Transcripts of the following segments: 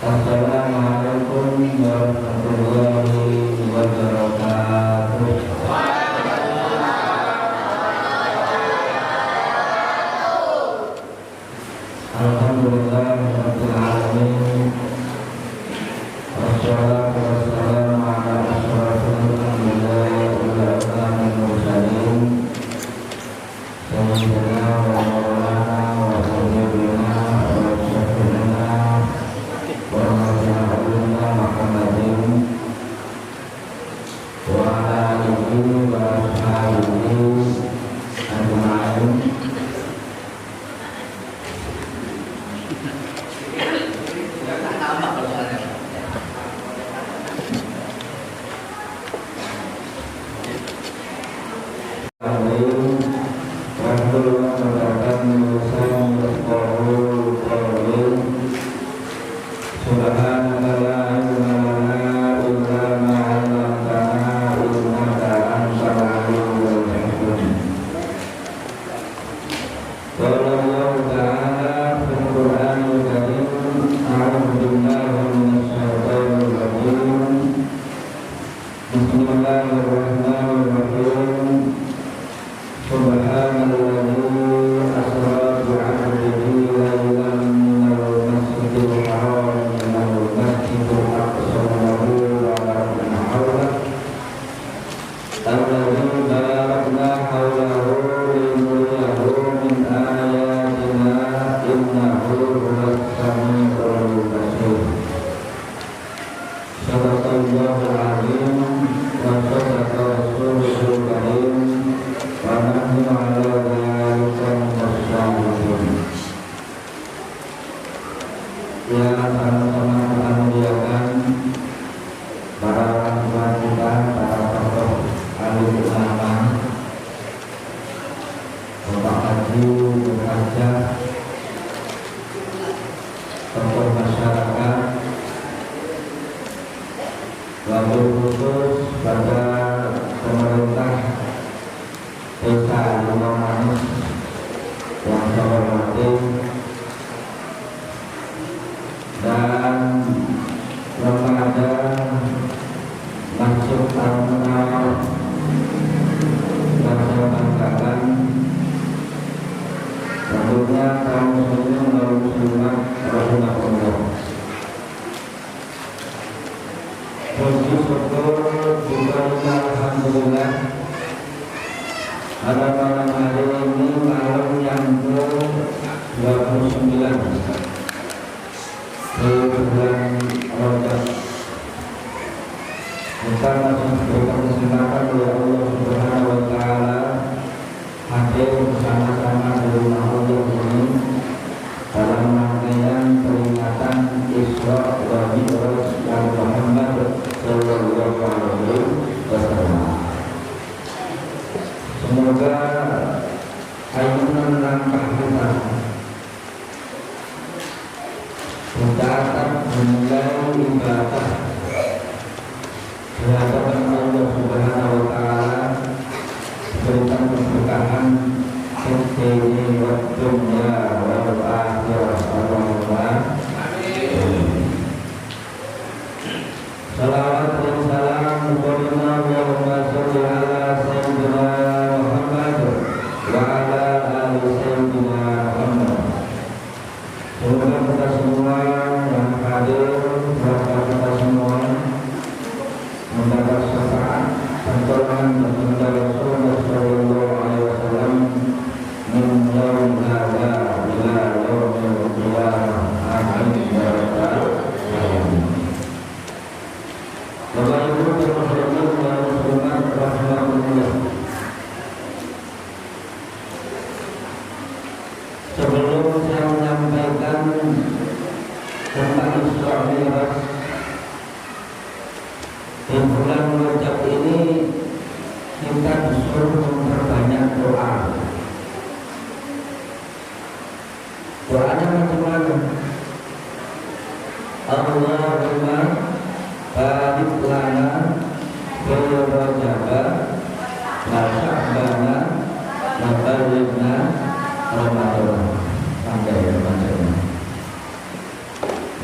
Assalamualaikum warahmatullahi wabarakatuh. Alhamdulillah rabbil alamin. Wassalatu wassalamu ala asyrafil anbiya'i wal mursalin. Sayyidina wa maulana wa sayyidina wa syafi'ina wa nabiyina Muhammadin wa ala alihi wa ashabihi ajma'in.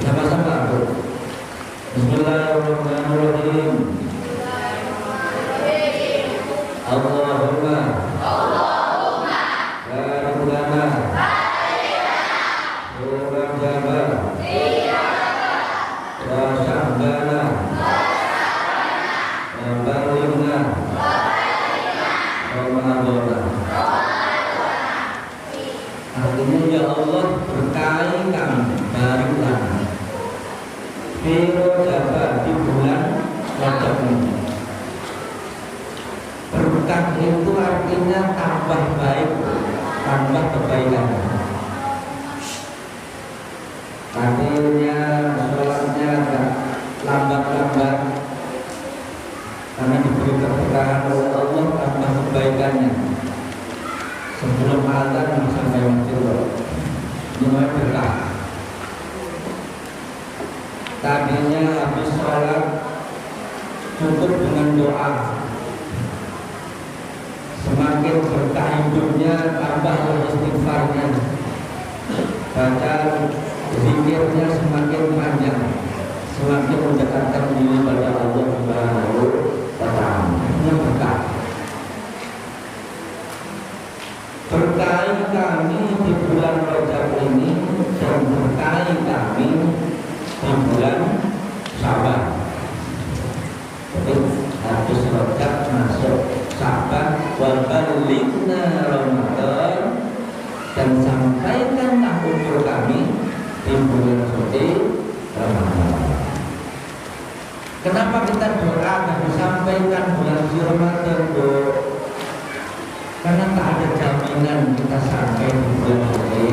Sama-sama Bismillahirrahmanirrahim. Allahumma barik lana wa sya'bana wa balighna Ramadan. Artinya ya Allah berkahi kami, barulah Rajab di bulan Rajab ini. Berkah itu artinya tambah baik, tambah kebaikan. Tadinya sholatnya agak lambat-lambat karena diberi keberkahan oleh Allah, tambah kebaikannya. Sebelum azan sampai waktu mulai berkah. Tadinya habis sholat cukup dengan doa. Semakin berkah hidupnya, tambah istighfarnya. Baca zikirnya semakin panjang, semakin mendekatkan diri pada Allah Subhanahu wa Ta'ala. Ini berkah. Berkahi kami di bulan Rajab ini dan berkahi kami di bulan Syaban. Jadi habis Rajab masuk Syaban, wa balighna Ramadan, dan sampaikanlah umur kami di bulan suci Ramadan. Kenapa kita doa dan disampaikan bulan suci Ramadan, Bu? Karena tak ada jaminan kita sampai di bulan suci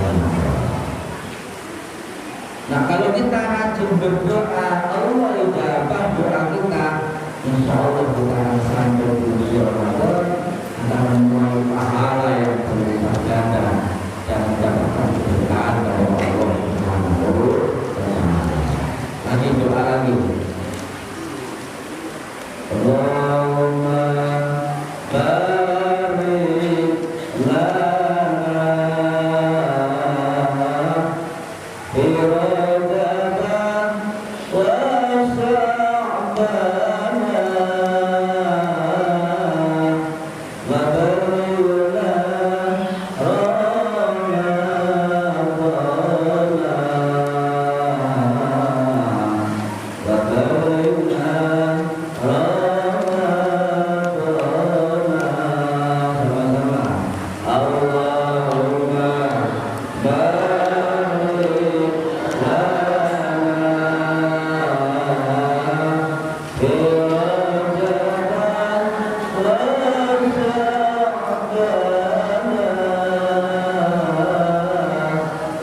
Ramadan. Nah, kalau kita rajin berdoa, Allah ijabah doa kita, insya Allah kita akan sampai di bulan Ramadan, akan menuai pahala yang berlipat ganda dan mendapatkan keberkahan dari Allah Subhanahu wa Ta'ala. Lagi doa lagi. Allahumma barik lana fi Rajab wa Sya'bana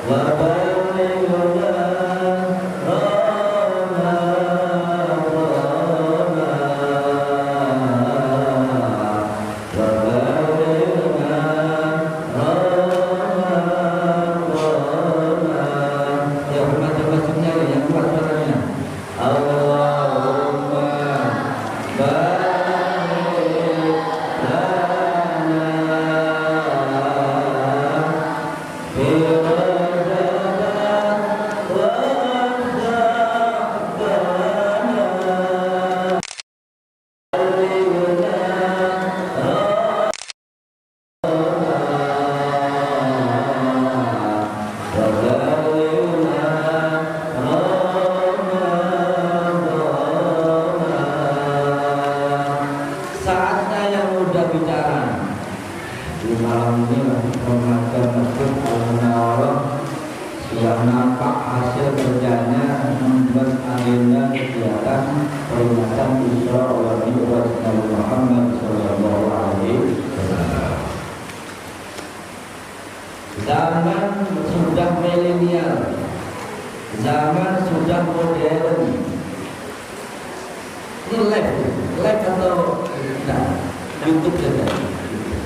wa balighna yang nampak hasil kerjanya membuat agenda kegiatan peringatan Isra wal Mi'raj Nabi Muhammad sallallahu alaihi wasallam. Zaman sudah milenial, zaman sudah modern. Ini live atau tidak? YouTube saja,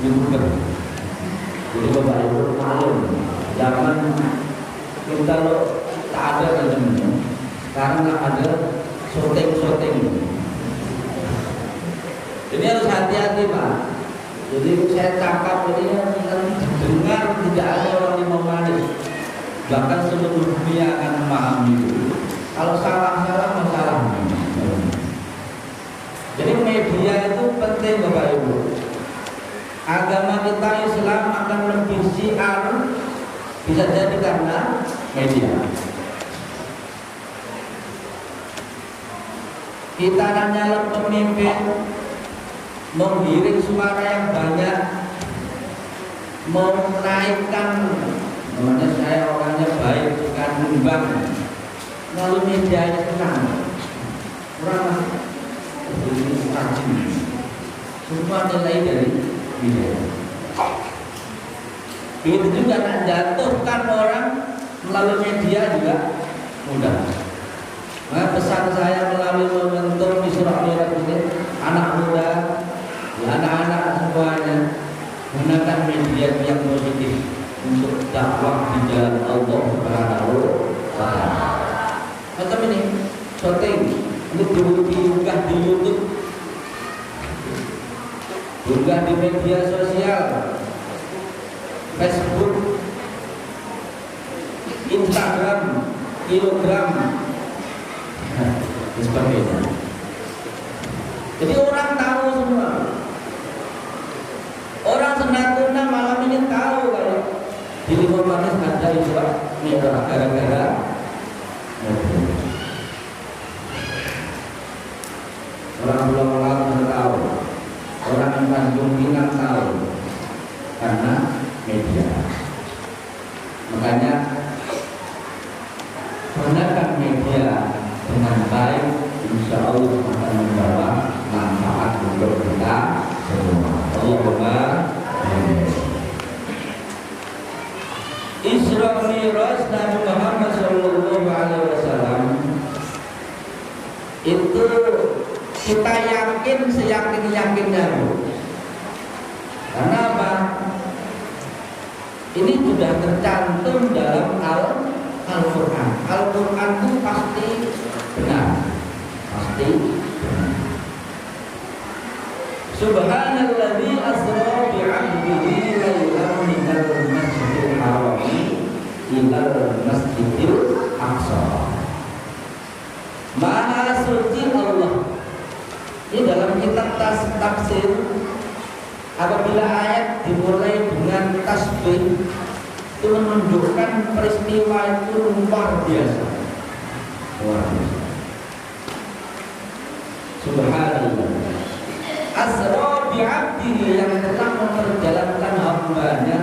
YouTuber. Jadi Bapak Ibu maklum, zaman kita lo tak ada macamnya. Sekarang ada syuting. Ini harus hati-hati Pak. Jadi saya cakap ini dengar tidak ada orang yang memahami. Bahkan seluruh dunia akan memahami. Kalau salah media itu penting Bapak Ibu. Agama kita Islam akan lebih syiar bisa jadi karena media. Kita nyalon pemimpin, menggiring suara yang banyak, menaikkan, namanya saya orangnya baik, bukan nyumbang, lalu medianya tenang, kurang rajin, semua nilai dari media. Begitu juga menjatuhkan orang melalui media juga mudah. Nah, pesan saya melalui momentum Isra Mi'raj ini, anak muda, anak-anak semuanya gunakan media yang positif untuk dakwah di jalan Allah Subhanahu wa Ta'ala. Macam ini, syuting ini diunggah di YouTube, diunggah di media sosial, Facebook, Instagram, kilogram, dan sebagainya. Jadi orang tahu semua. Orang Senatuna malam ini tahu kalau di Timur Manis ada Isra Mi'raj gara-gara orang Pulau Laut tahu, orang Tanjung Pinang tahu karena media. Makanya gunakan media dengan baik, insya Allah akan membawa manfaat untuk kita semua. Allahumma amin. Isra Mi'raj Nabi Muhammad Sallallahu Alaihi Wasallam itu kita yakin seyakin-yakinnya, karena apa? Ini sudah tercantum dalam Al-Quran. Al-Quran itu pasti benar, pasti benar. Subhanalladzi asra bi'abdihi lailan minal masjidil haram ilal masjidil aqsa. Maha suci Allah. Ini dalam kitab tafsir, apabila ayat dimulai dengan tasbih itu menunjukkan peristiwa itu luar biasa. Luar biasa. Subhanallah. Asra bi'abdihi, yang telah memperjalankan hambanya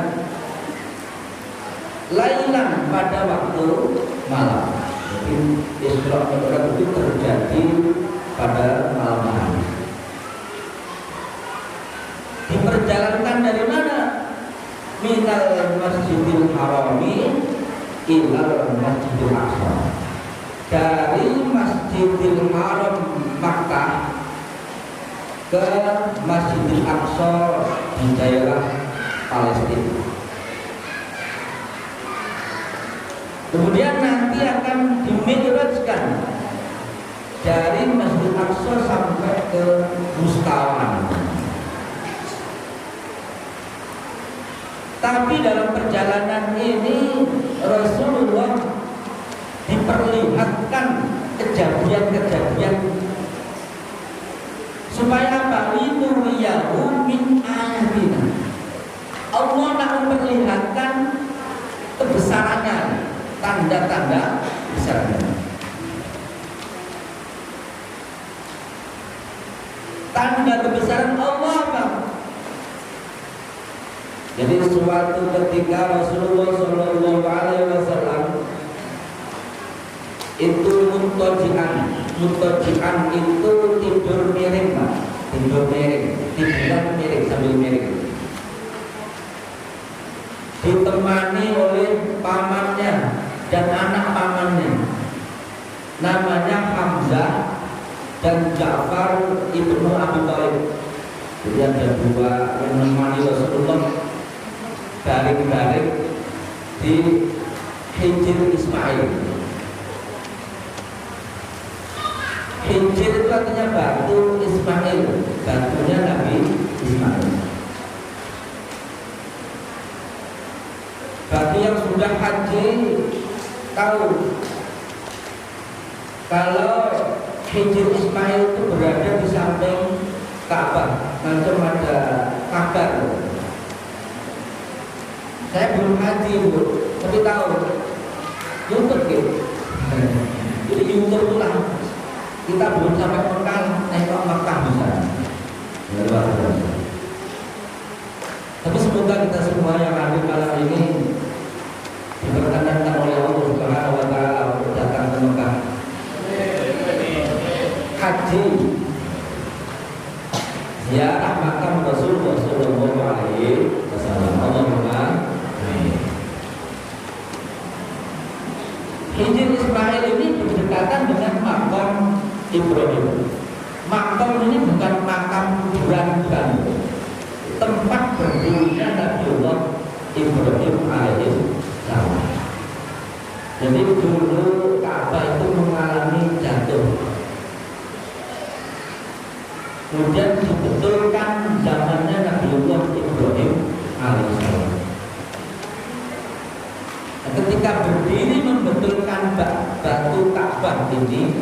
lailan, pada waktu malam. Jadi Isra Mi'raj itu terjadi pada malam hari. Diperjalankan dari mana? Minal masjidil harami ilal masjidil aqsa. Dari Masjidil Haram Makkah ke Masjidil Aqsa di daerah Palestina. Kemudian nanti akan dimi'rajkan dari Masjidil Aqsa sampai ke Mustawan. Tapi dalam perjalanan ini Rasulullah diperlihatkan kejadian-kejadian supaya apa? Linuriyahu min ayatina. Allah nak memperlihatkan kebesarannya, tanda-tanda besarnya. Tanda kebesaran Allah apa? Jadi suatu ketika Rasulullah Shallallahu Alaihi Wasallam itu mutajian itu tidur miring, Pak. Tidur miring, tiduran miring sambil miring. Ditemani oleh pamannya dan anak pamannya, namanya Hamzah dan Ja'far ibnu Abi Thalib. Jadi ada dua yang menemani Rasulullah baring-baring di Hijr Ismail. Hijr itu artinya batu Ismail, batunya Nabi Ismail. Bagi yang sudah haji tahu kalau Hijr Ismail itu berada di samping Ka'bah, langsung ada kabar. Saya belum haji Bu, tapi tahu YouTube gitu. Jadi YouTube itu lah. Kita belum sampai Mekah, nengok Mekah bisa. Ya, luar biasa. Tapi semoga kita semua yang hadir malam ini diperkenankan oleh Allah Subhanahu wa taala untuk datang ke Mekah. Haji ziarah makam Rasulullah sallallahu alaihi wasallam. Allahumma amin. Hijr Ismail ini berdekatan dengan makam Ibrahim. Makam ini bukan makam kuburan, bukan. Tempat berdirinya Nabiullah Ibrahim alaihissalam. Jadi dulu Ka'bah itu mengalami jatuh. Kemudian dibetulkan zamannya Nabiullah Ibrahim alaihissalam. Ketika berdiri membetulkan batu Ka'bah ini,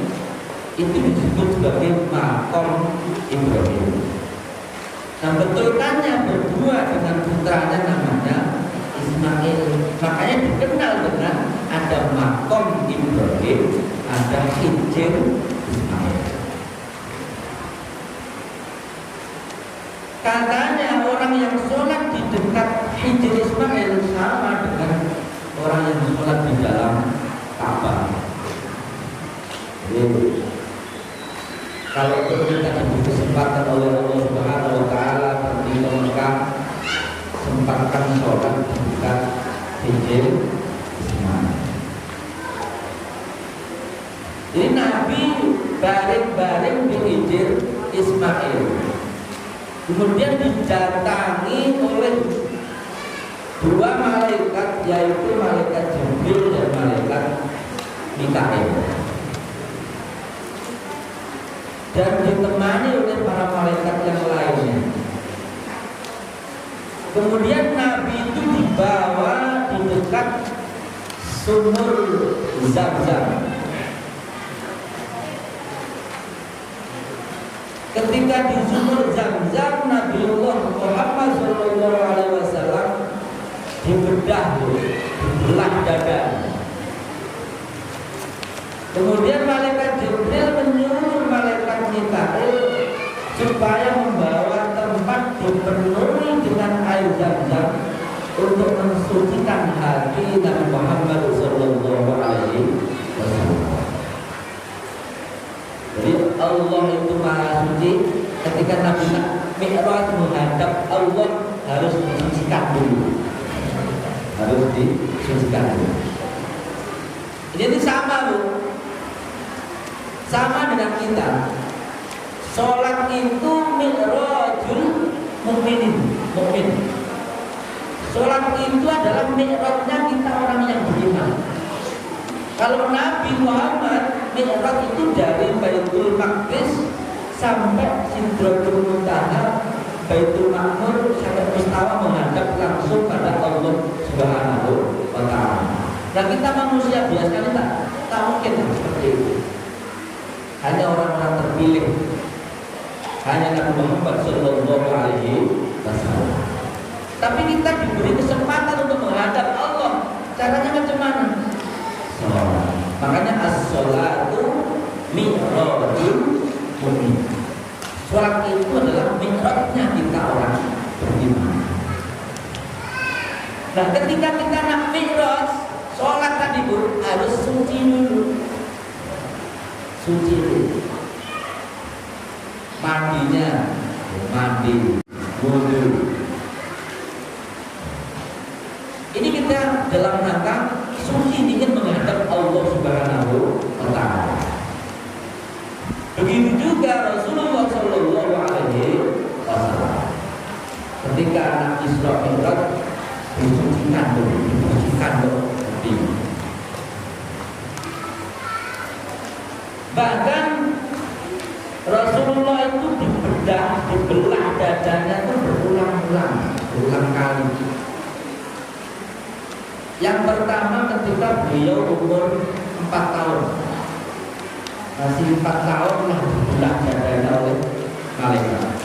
itu disebut sebagai makam Ibrahim. Nah, betulkannya berdua dengan putranya namanya Ismail. Makanya dikenal dengan ada makam Ibrahim, ada Hijr Ismail. Katanya orang yang sholat di dekat Hijr Ismail sama dengan orang yang sholat di dalam Ka'bah. Jadi kalau kita diberi kesempatan oleh Allah Subhanahu wa taala pergi ke Mekah, sempatkan sholat di dekat Hijr Ismail. Jadi Nabi baring-baring di Hijr Ismail. Kemudian didatangi oleh dua malaikat, yaitu malaikat Jibril dan malaikat Mikail, dan ditemani oleh para malaikat yang lainnya. Kemudian Nabi itu dibawa di dekat sumur Zam-Zam. Ketika di sumur Zam-Zam, Nabiullah Muhammad SAW dibedah, dibelah dada. Kemudian malaikat Jibril menyuruh malaikat Mikail supaya membawa tempat dipenuhi dengan air Zam-Zam untuk mensucikan hati Nabi Muhammad SAW. Jadi Allah itu Maha Suci. Ketika Nabi Mi'raj menghadap Allah, harus disucikan dulu. Harus disucikan dulu. Jadi sama Bu, sama dengan kita. Sholat itu mi'rajul mukminin, mukmin. Sholat itu adalah mi'rajnya kita orang yang beriman. Kalau Nabi Muhammad mi'raj itu dari Baitul Maqdis sampai Sidratul Muntaha, Baitul Ma'mur sampai Mustawa, menghadap langsung pada Allah Subhanahu wa taala. Nah, kita manusia biasa ini tak mungkin seperti itu. Hanya orang-orang terpilih, hanya Nabi Muhammad sallallahu alaihi wasallam. Tapi kita diberi kesempatan untuk menghadap Allah. Caranya macam mana? Sholat. Makanya as-sholatu mi'rajul mu'min. Sholat itu adalah mi'rajnya kita orang beriman. Nah, ketika kita nak mi'raj, sholat tadi Bu, harus suci dulu. Suci dulu. Mandinya, mandi, wudu. Ini kita dalam rangka suci ingin menghadap Allah Subhanahu wa taala. Begitu juga Rasulullah sallallahu alaihi wasallam. Ketika anak Isra Mi'raj disucikan dulu. Bahkan Rasulullah itu dibelah dadanya itu berulang kali. Yang pertama ketika beliau umur 4 tahun, masih 4 tahun lah dibelah dadanya oleh malaikat.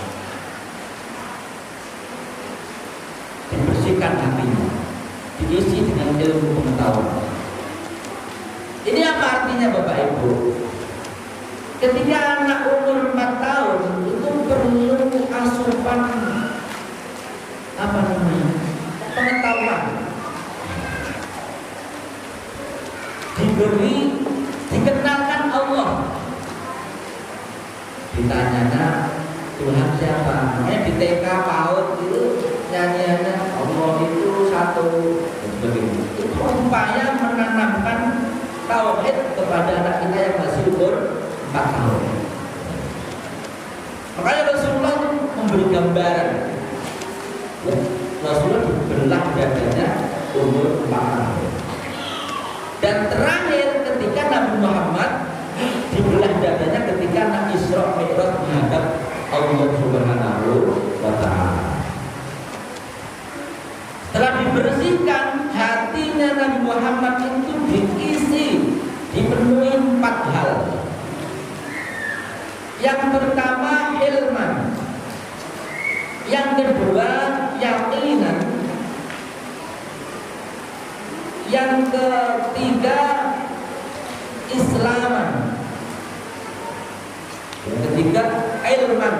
dibersihkan hatinya, diisi dengan ilmu pengetahuan. Ini apa artinya Bapak Ibu? Ketika anak umur 4 tahun itu perlu asupan apa namanya? Pengetahuan. Diberi, dikenalkan Allah. Ditanya Tuhan siapa? Makanya di TK PAUD itu nyanyiannya Allah itu satu. Itu upaya menanamkan tauhid kepada anak kita yang masih umur 4 tahun. Makanya Rasulullah memberi gambaran. Ya, Rasulullah dibelah dadanya umur 4 tahun. Dan terakhir ketika Nabi Muhammad dibelah dadanya ketika Nabi Isra Mi'raj menghadap Allah Subhanahu wa Ta'ala. Setelah dibersihkan, hatinya Nabi Muhammad itu diisi, dipenuhi 4 hal. Yang pertama ilman, yang kedua yakinan, yang ketiga islaman, yang ketiga ilman,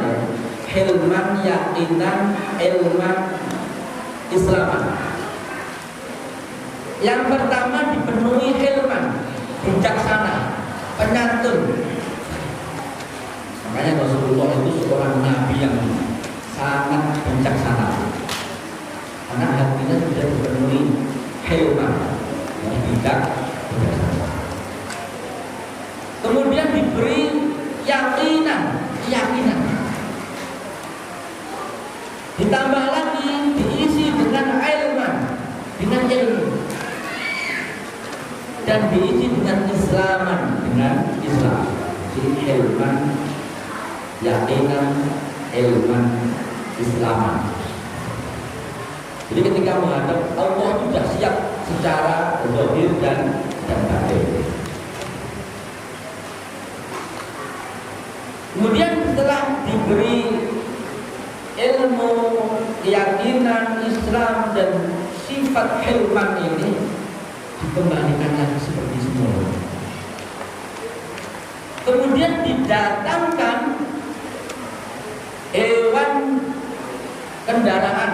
ilman, yakinan, ilman, islaman. Yang pertama dipenuhi ilman, bijaksana, penyantun. Makanya Rasulullah itu seorang nabi yang sangat bijaksana, karena hatinya sudah dipenuhi ilman, yang bijaksana. Kemudian diberi yakinan, ditambah lagi diisi dengan ilman, dengan ilmu, dan diisi dengan islaman, dengan Islam. Jadi ilman, yakinan, ilman, islaman. Jadi ketika menghadap Allah sudah siap secara zahir dan batin. Kemudian setelah diberi ilmu, keyakinan, Islam dan sifat ilman ini, dikembalikan lagi seperti semula. Kemudian didatangkan hewan kendaraan,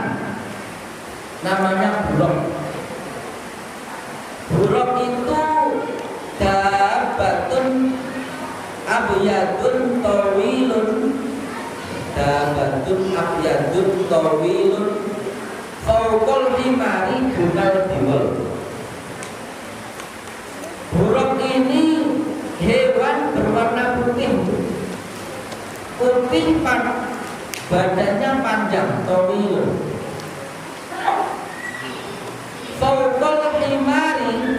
namanya buruk. Buruk itu dabatun abyadun tawilun, dabatun abyadun tawilun fawqal himari gunal diwal. Buruk ini hewan berwarna putih, badannya panjang, tawilun. Fawqal himari,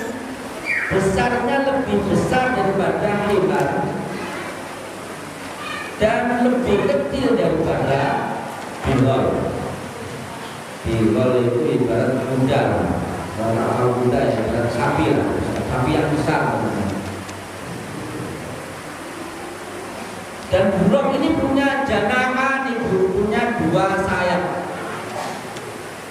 besarnya lebih besar daripada himar dan lebih kecil daripada bilal. Bilal itu ibarat kuda, kalau kuda ya ibarat sapi lah, sapi yang besar. Dan burung ini punya janahan, punya 2 sayap.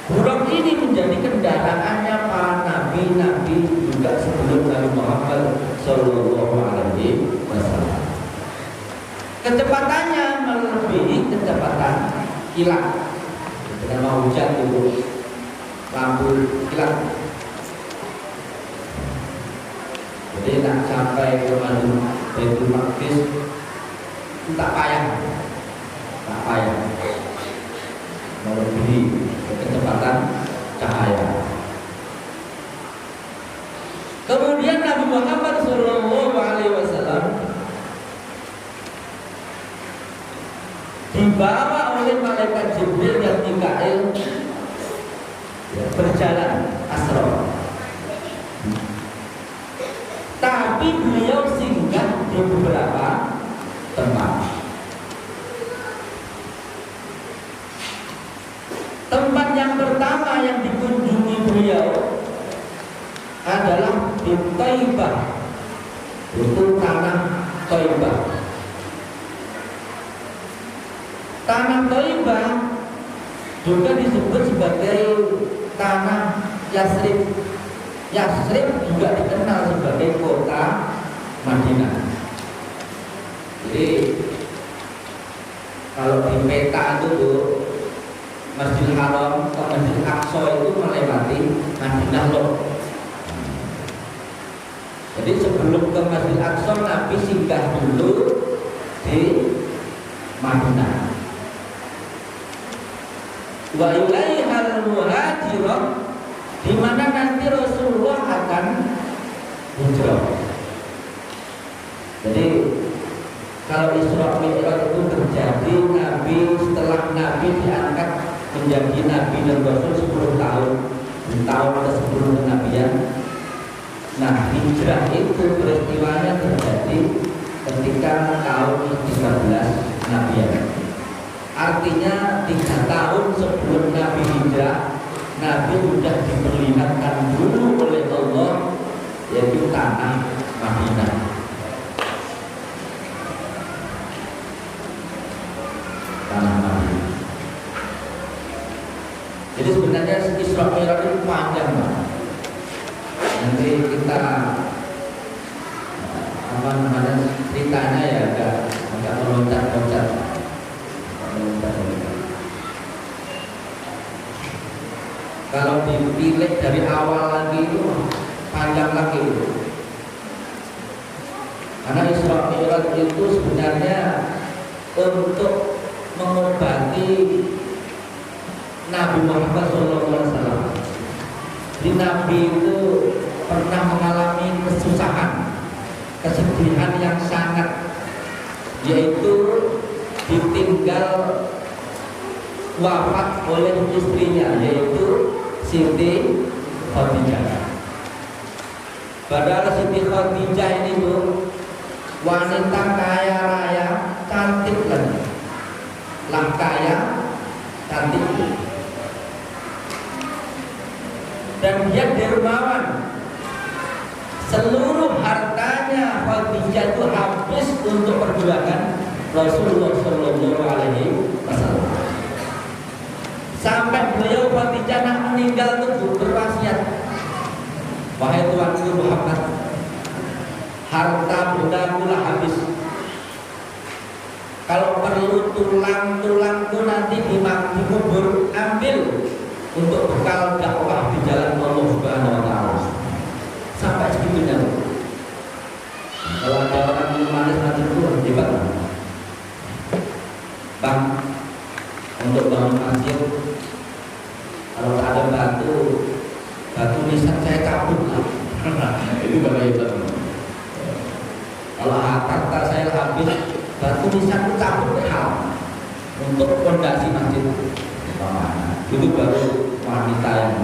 Burung ini menjadi kendaraannya para nabi-nabi juga sebelum Nabi Muhammad Sallallahu Alaihi Wasallam. Kecepatannya melebihi kecepatan kilat. Dengan mau hujan itu lampu kilat. Jadi tak sampai ke Baitul Maqdis itu tak payah, melebihi kecepatan cahaya. Kemudian Nabi Muhammad Sallallahu Alaihi Wasallam dibawa oleh malaikat Jibril dan Mikail berjalan asra. Tapi beliau singgah di beberapa tempat. Tempat yang pertama yang dikunjungi beliau adalah di Thaibah, itu tanah Thaibah. Tanah Thaibah juga disebut sebagai tanah Yasrib. Yasrib juga dikenal sebagai kota Madinah. Jadi kalau di peta itu Masjidil Haram ke Masjidil Aqsa itu melewati Madinah loh. Jadi sebelum ke Masjidil Aqsa Nabi singgah dulu di Madinah. Wa ilaihal muhajirah, di mana nanti Rasulullah akan hijrah. Jadi kalau Isra Mi'raj itu terjadi setelah Nabi diangkat menjadi Nabi dan Rasul 10 tahun, di tahun ke-10 kenabian. Nah, hijrah itu peristiwanya terjadi ketika tahun ke-13 kenabian. Artinya 3 tahun sebelum Nabi hijrah, Nabi sudah diperlihatkan dulu oleh Allah, yaitu tanah Madinah. Tanah Madinah. Jadi sebenarnya Isra Mi'raj itu panjang banget. Nanti kita ceritanya ya agak meloncat-loncat. Kalau dipilih dari awal lagi itu panjang lagi itu. Karena Isra Mi'raj itu sebenarnya untuk mengobati Nabi Muhammad SAW. Di Nabi itu pernah mengalami kesusahan, kesedihan yang sangat, yaitu ditinggal wafat oleh istrinya, yaitu Siti Khadijah. Padahal Siti Khadijah ini tuh wanita kaya raya, cantik lagi, lah kaya, cantik, dan dia dermawan. Seluruh hartanya Khadijah itu habis untuk perjuangan Rasulullah Shallallahu Alaihi Wasallam. Sampai beliau Khadijah nak meninggal itu berwasiat, wahai tuanku Muhammad, harta bendaku lah habis. Kalau perlu tulang-tulangku nanti dikubur, ambil untuk bekal dakwah di jalan Allah Subhanahu Wa Taala. Sampai segitunya. Kalau ada orang minum manis nanti itu hebat. Bang, untuk bangun masjid, kalau ada batu nisan saya cabut lah. Itu bapak hebat. Kalau harta saya habis, batu nisan itu cabut hal untuk fondasi masjid. Itu baru wanita yang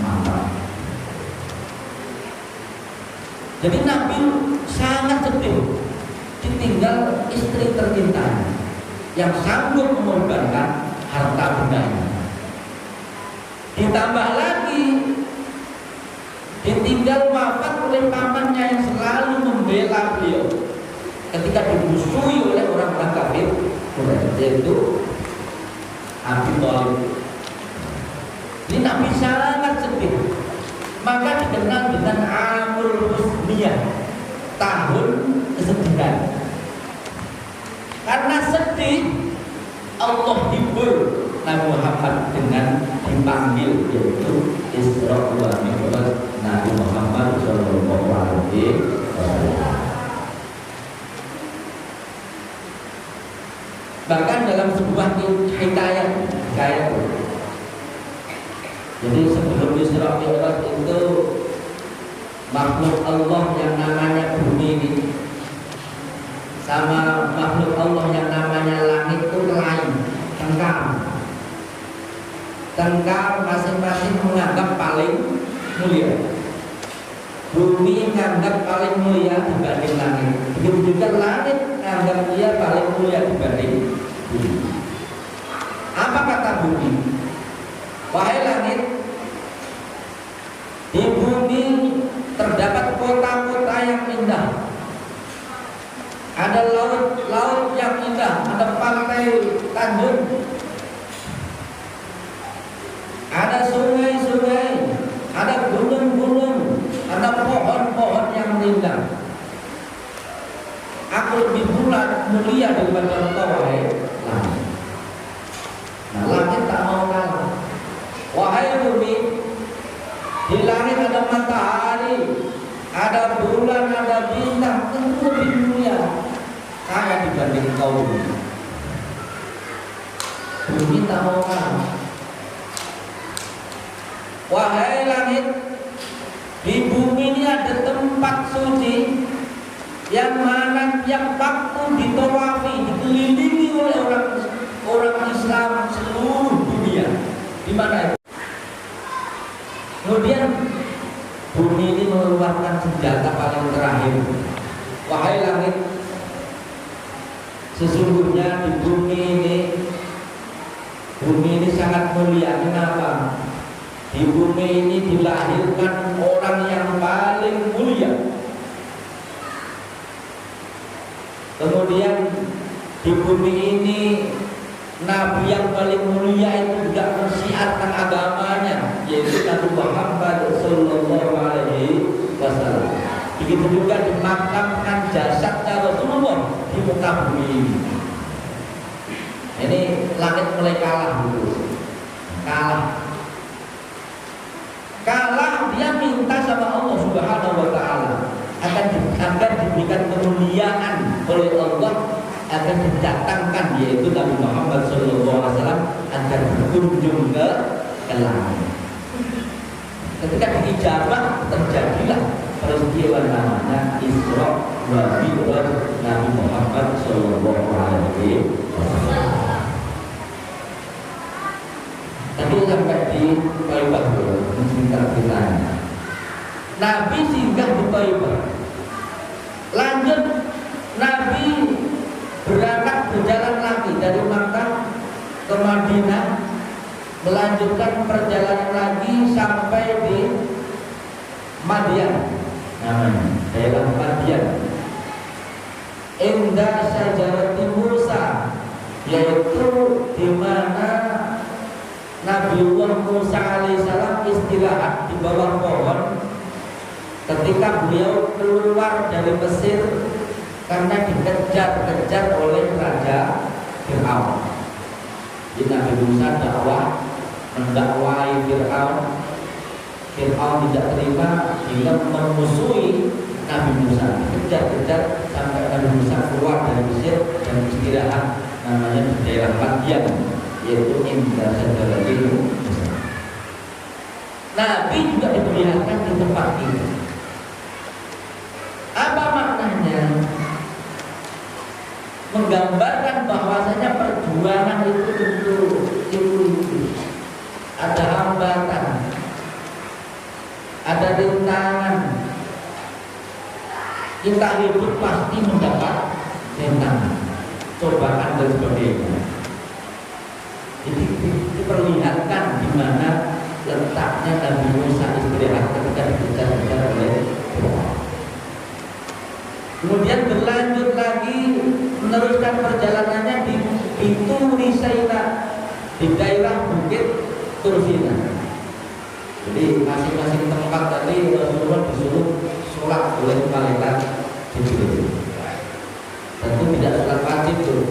mantap. Jadi Nabi sangat sedih ditinggal istri tercinta yang sanggup mengorbankan harta bendanya. Ditambah lagi ditinggal wafat oleh pamannya yang selalu membela beliau ketika dimusuhi oleh orang-orang kafir, yaitu Abi Thalib. Ini Nabi sangat sedih, maka dikenal dengan Amul Husniyah, tahun kesedihan. Karena sedih, Allah hibur Nabi Muhammad dengan dipanggil, yaitu Isra wa Mi'raj Nabi Muhammad Shallallahu Alaihi Wasallam. Bahkan dalam sebuah hikayat, jadi sebelum Isra Mi'raj itu makhluk Allah yang namanya bumi ini sama makhluk Allah yang namanya langit itu lain, tengkar masing-masing menganggap paling mulia. Bumi menganggap paling mulia dibanding langit. Begitu juga langit menganggap dia paling mulia dibanding bumi. Apa kata bumi? Wahai langit, di bumi terdapat kota-kota yang indah, ada laut yang indah, ada pantai tanjung, ada sungai-sungai aku lebih mulia daripada engkau wahai langit. Nah, langit tak mau kalah. Wahai bumi, di langit ada matahari, ada bulan, ada bintang, tentu lebih mulia kaya dibanding engkau bumi. Bumi tak mau kalah. Wahai langit, di bumi ini ada tempat suci yang mana tiap waktu ditawafi, dikelilingi oleh orang Islam seluruh dunia. Di mana itu? Kemudian bumi ini mengeluarkan senjata paling terakhir. Wahai langit, sesungguhnya di bumi ini sangat mulia. Kenapa? Di bumi ini dilahirkan orang yang paling mulia. Kemudian di bumi ini Nabi yang paling mulia itu juga mensiarkan agamanya, yaitu Nabi Muhammad Sallallahu Alaihi Wasallam. Begitu juga dimakamkan jasadnya Rasulullah di muka bumi ini. Ini langit mulai kalah dulu. Kalah dia minta sama Allah Subhanahu Wa Taala akan diberikan kemuliaan oleh Allah, akan didatangkan yaitu Nabi Muhammad SAW akan berkunjung ke langit. Ketika diijabah terjadilah peristiwa namanya Isra wa Mi'raj Nabi Muhammad SAW. Tapi sampai di Thaibah dulu, sebentar kita. Nabi singgah di Thaibah. Lanjut Nabi berangkat berjalan lagi dari Makkah ke Madinah, melanjutkan perjalanan lagi sampai di Madian, namanya daerah Madian. Indah Syajarati Musa, yaitu di mana Nabiullah Musa alaihissalam istirahat di bawah pohon ketika beliau keluar dari Mesir karena dikejar-kejar oleh Raja Fir'aun. Jadi Nabi Musa mendakwai Fir'aun. Fir'aun tidak terima hingga memusuhi Nabi Musa. Kejar-kejar sampai Nabi Musa keluar dari Mesir dan istirahat namanya di daerah Madian, yaitu Indah Syajarati Musa. Nabi juga diperlihatkan di tempat ini. Apa maknanya? Menggambarkan bahwasanya perjuangan itu tentu ada hambatan, ada rintangan. Kita hidup pasti mendapat rintangan, cobaan dan sebagainya. Jadi diperlihatkan di mana letaknya Nabi Musa istirahat ketika dikejar-kejar oleh Fir'aun. Kemudian berlanjut lagi meneruskan perjalanannya di Turi Saina, di daerah Bukit Tursina. Jadi masing-masing tempat tadi Rasulullah disuruh sholat oleh malaikat Jibril. Tentu tidak sholat wajib tuh,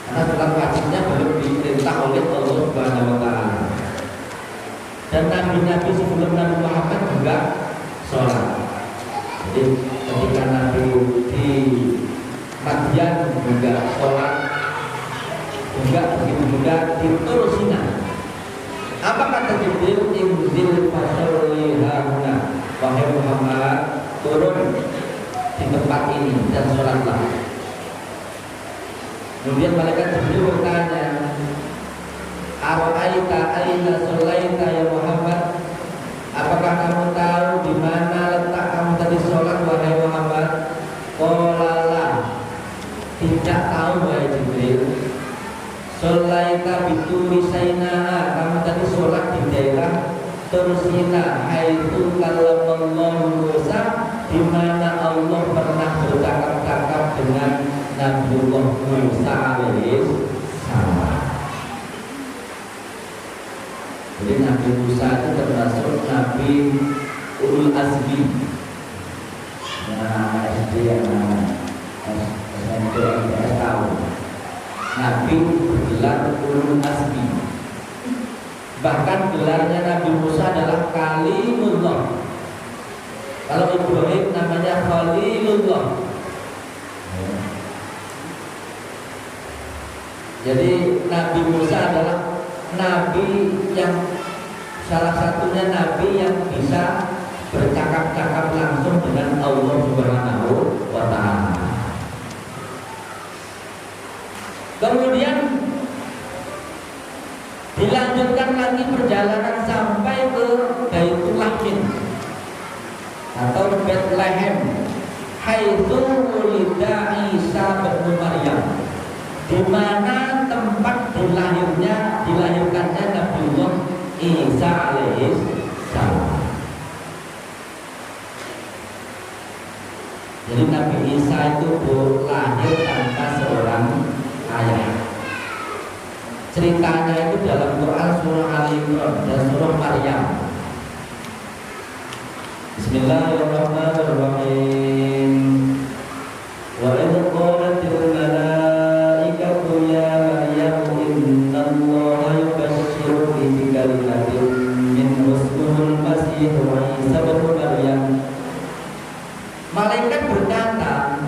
karena sholat wajibnya belum diperintah oleh Allah Subhanahu Wa Taala. Dan nabi-nabi sebelum Nabi Muhammad juga sholat. Jadi ketika Nabi di Madian juga sholat, juga begitu juga di Tursina. Apa kata Jibril? Inzil fasholli hauna, wahai Muhammad, turun di tempat ini dan sholatlah. Kemudian malaikat Jibril bertanya, Ara'aita aina sholaita ya Muhammad? Apakah kamu tahu di mana letak kamu tadi sholat wahai Muhammad? Qala, tidak tahu wahai Jibril. Sholaita bituri Saina, kamu tadi sholat di daerah Tursina, haitsu kallamallahu Musa, di mana Allah pernah bercakap-cakap dengan Nabiullah Musa alaihissalam. Jadi Nabi Musa itu termasuk Nabi Ulul Azmi. Nah, SD yang Yang tahu Nabi bergelar ulul azmi. Bahkan gelarnya Nabi Musa adalah Kalimullah. Kalau Ibrahim namanya Khalilullah. Jadi Nabi Musa adalah Nabi yang salah satunya Nabi yang bisa bercakap-cakap langsung dengan Allah Subhanahu wa Ta'ala. Kemudian dilanjutkan lagi perjalanan sampai ke Baitul Lahmin atau Bethlehem, haitsu wulida Isa bin Maryam, di mana tempat dilahirkannya Nabiullah Isa alaihi salam. Jadi Nabi Isa itu lahir tanpa seorang ayah. Ceritanya itu dalam Quran surah Al-Imran dan surah Maryam. Bismillahirrahmanirrahim. Wa idh qalatil malaikatu ya Maryam innallaha yubashshiruki bi kalimatin minhu ismuhul Masih Isa bin Maryam. Malaikat berkata,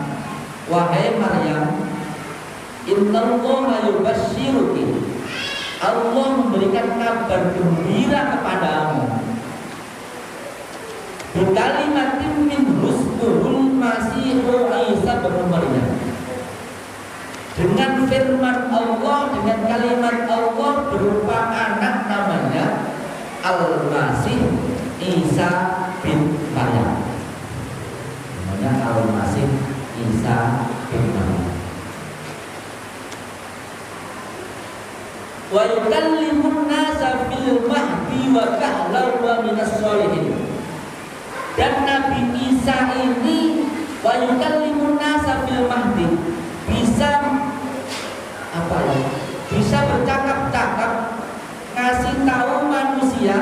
wahai Maryam, innallaha yubashshiruki, Allah memberikan kabar gembira kepadamu, bikalimatin min husnuhul Masih Isa bin Maryam, dengan firman Allah, dengan kalimat Allah berupa anak namanya Al-Masih Isa bin Maryam. Namanya Al-Masih Isa bin Maryam. Wa yukallimun nasa fil mahdi wa kahlan wa minas sholihin. Dan Nabi Isa ini wa yukallimun nasa fil mahdi, bisa apa ya? Bisa bercakap-cakap, ngasih tahu manusia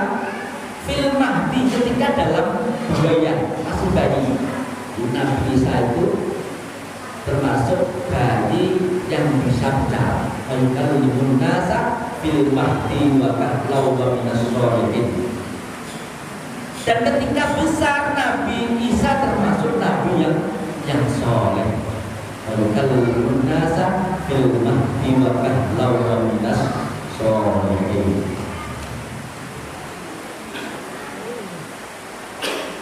fil mahdi ketika dalam buaya, masih bayi. Nabi Isa itu termasuk bayi yang bisa bicara. Ayukallimun nasa fil mahdi wa kahlan wa minas sholihin. Dan ketika besar Nabi Isa termasuk Nabi yang soleh. Ayukallimun nasa fil mahdi wa kahlan wa minas sholihin.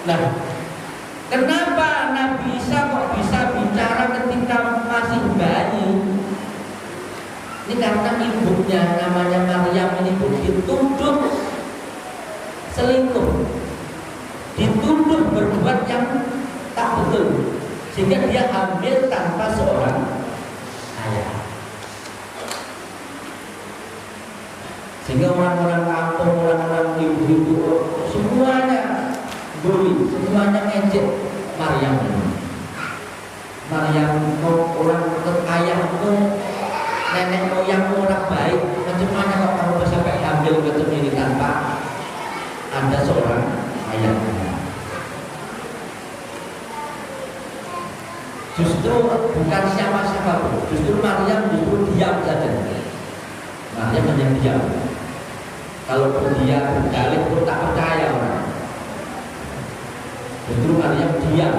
Nah, kenapa Nabi Isa kok bisa bicara ketika masih bayi? Ini karena ibunya namanya Maryam ini dituduh selingkuh, dituduh berbuat yang tak betul, sehingga dia hamil tanpa seorang ayah. Sehingga orang-orang kampung, orang-orang ibu-ibu semuanya bully, semuanya ngejek Maryam ini. Maryam orang ayahmu, nenek moyangmu orang baik, macam mana kok kamu bisa sampai hamil macam ini tanpa ada seorang ayah? Justru bukan siapa-siapa, justru Maryam justru diam saja. Maryam hanya diam. Kalau dia berdalih pun tak percaya orang. Justru Maryam diam.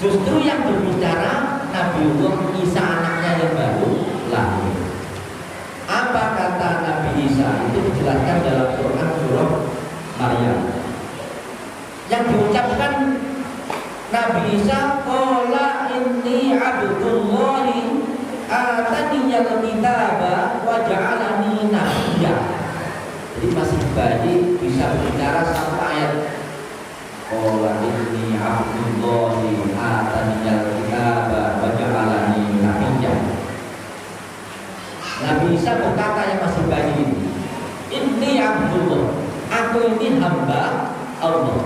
Justru yang berbicara Nabiullah Isa, anaknya yang baru lahir. Apa kata Nabi Isa? Itu dijelaskan dalam Quran surah Maryam. Yang diucapkan Nabi Isa, qala inni abdullahi ataniyal kitaba wa ja'alani nabiyya. Jadi masih bayi bisa bicara sampai ayat qala inni abdullahi ataniyal kitaba wa ja'alani nabiyya. Nabi Isa berkata yang masih bayi ini, inni abdullah, aku ini hamba Allah,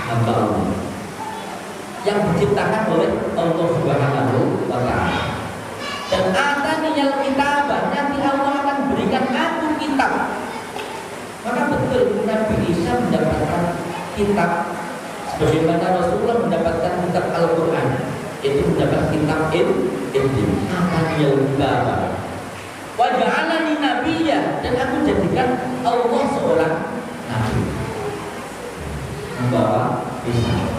hamba Allah yang diciptakan oleh Allah Subhanahu wa Ta'ala. Dan ataniyal kitabah, nanti Allah akan berikan aku kitab. Maka betul Nabi Isa mendapatkan kitab sebagaimana Rasulullah mendapatkan kitab Al-Quran. itu mendapat kitab Injil. Ataniyal kitaba wa ja'alani nabiyya, dan aku jadikan Allah seorang nabi, membawa risalah.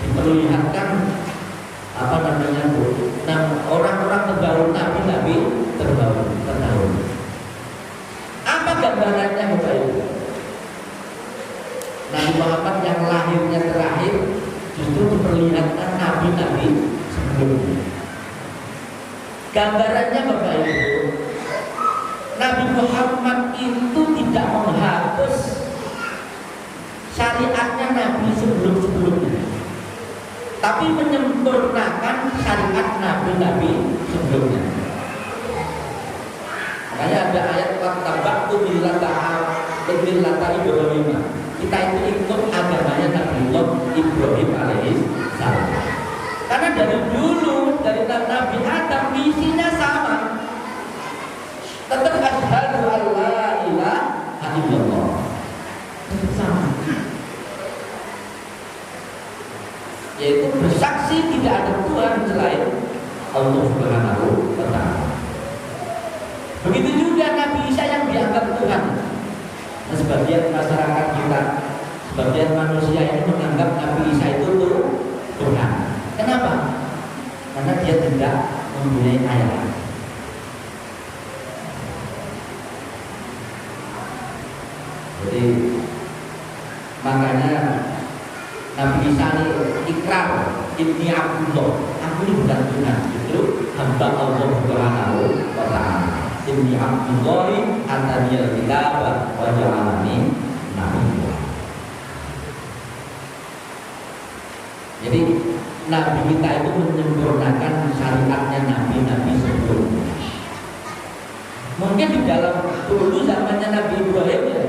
Diperlihatkan apa namanya bu, orang-orang terdahulu, nabi terdahulu. Apa gambarannya Bapak Ibu? Nabi Muhammad yang lahirnya terakhir justru diperlihatkan nabi-nabi sebelumnya. Gambarannya Bapak Ibu, Nabi Muhammad itu tidak menghapus syariatnya nabi sebelum-sebelumnya, tapi menyempurnakan syariat nabi-nabi sebelumnya. Makanya ada ayat wattaba'tu millata Ibrahim. Kita itu ikut agamanya Nabi Ibrahim alaihissalam. Karena dari dulu, dari Nabi Adam misinya sama. Tetap asyhadu an la ilaha illallah. Tetap sama. Yaitu bersaksi tidak ada Tuhan selain Allah Subhanahu wa ta'ala. Begitu juga Nabi Isa yang dianggap Tuhan. Nah, sebagian masyarakat kita, sebagian manusia ini menganggap Nabi Isa itu Tuhan. Kenapa? Karena dia tidak mempunyai ayah. Jadi makanya Nabi Isa ini ikrar, Ibni Abdullah, aku ini bukan Tuhan, itu hamba Allah Subhanahu wa ta'ala. Ibni Abdullah ataniyal kitaba wa ja'alani nabiyya. Jadi Nabi kita itu menyempurnakan syariatnya nabi-nabi sebelumnya. Mungkin di dalam dulu zamannya Nabi Ibrahim ya,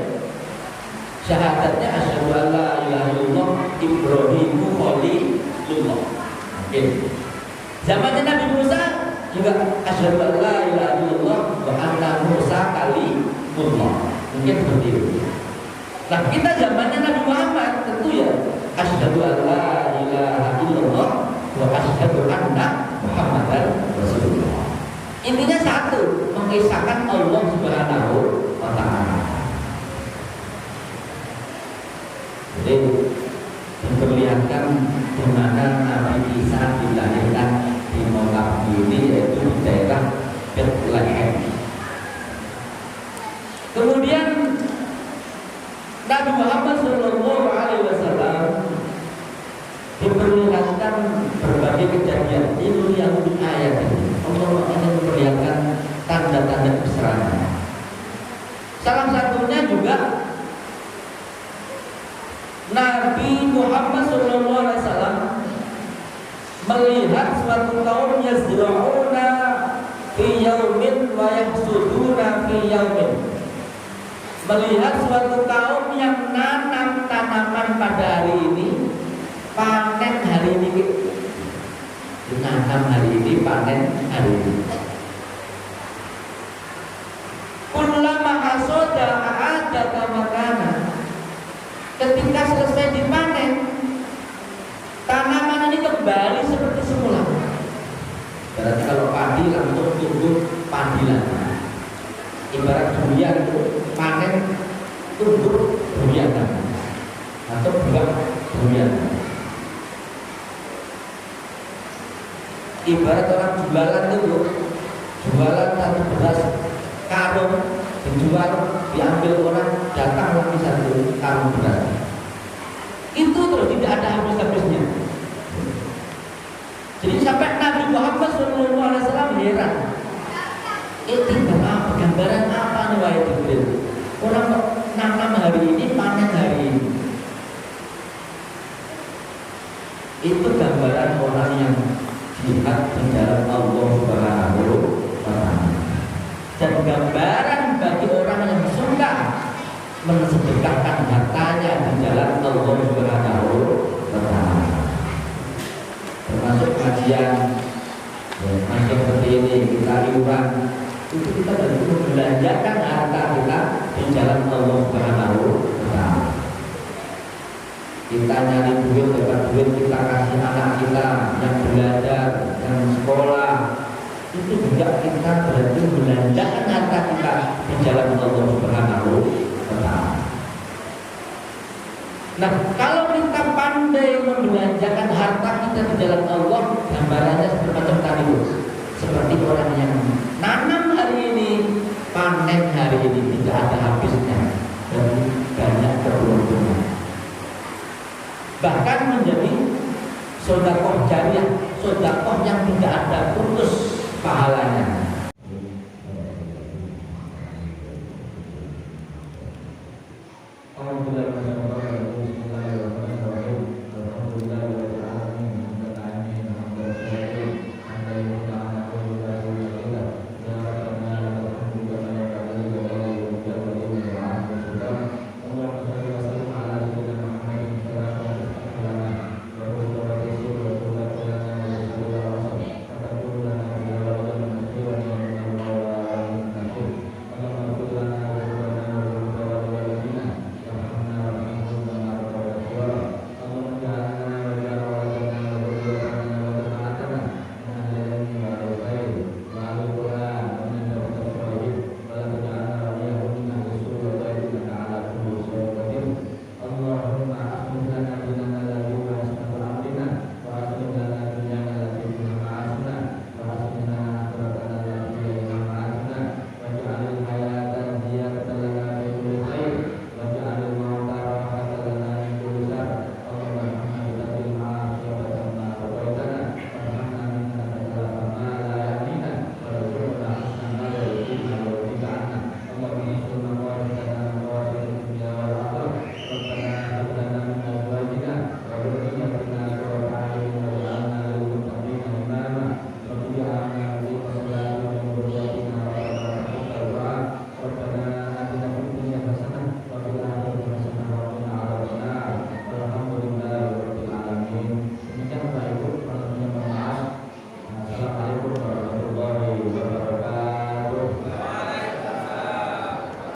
syahadatnya asyhadu an la ilaha illallah Ibrahimu khalilullah. Oke. Zamannya Nabi Musa juga asyhadu an la ilaha illallah wa anna Musa kalimullah. Mungkin seperti itu. Nah, kita zamannya Nabi Muhammad tentu ya asyhadu an la ilaha illallah wa asyhadu anna Muhammadan rasulullah. Intinya satu, mengisahkan Allah Subhanahu wa ta'ala. Jadi memperlihatkan di mana Nabi Isa dilahirkan di Mekah ini, yaitu di daerah Bethlehem. Kemudian Nabi Muhammad SAW diperlihatkan berbagai kejadian ini yang ayat ini. Allah ingin memperlihatkan tanda-tanda kebesarannya. Salah satunya juga Nabi Muhammad SAW melihat suatu kaum yazra'una fi yaumin wa yahsuduna fi yaumin. Melihat suatu kaum yang nanam tanaman pada hari ini, panen hari ini. Nanam hari ini, panen hari ini. Kullama hasoda a'adaka makana. Ketika selesai dipanen, tanaman ini kembali seperti semula. Berarti kalau padi langsung tumbuh padi lagi. Ibarat durian itu panen tumbuh durian lagi, atau buah durian. Ibarat orang jualan itu, jualan satu beras karung dijual, diambil orang, datang lagi satu karung beras. Itu terus tidak ada habis-habisnya. Jadi sampai Nabi Muhammad SAW heran. Itu gambaran apa nih wahai Jibril? Orang nanam hari ini, panen hari ini. Itu gambaran orang yang jihad di jalan Allah Subhanahu wa ta'ala. Dan gambaran bagi orang yang suka mensedekahkan hartanya di jalan Allah Subhanahu wa ta'ala. Termasuk kajian macam seperti ini, kita iuran, itu kita tentu membelanjakan harta kita di jalan Allah Subhanahu wa ta'ala. Kita nyari duit, dapat duit, kita kasih anak kita yang belajar, yang sekolah. Itu juga kita berarti belanjakan harta kita di jalan Allah Subhanahu wa Ta'ala. Nah, kalau kita pandai membelanjakan harta kita di jalan Allah, gambarannya semacam tadi, seperti orang yang nanam hari ini, panen hari ini, tidak ada habisnya dan banyak keberuntungan. Bahkan menjadi sedekah jariah, sedekah yang tidak ada putus pahalanya.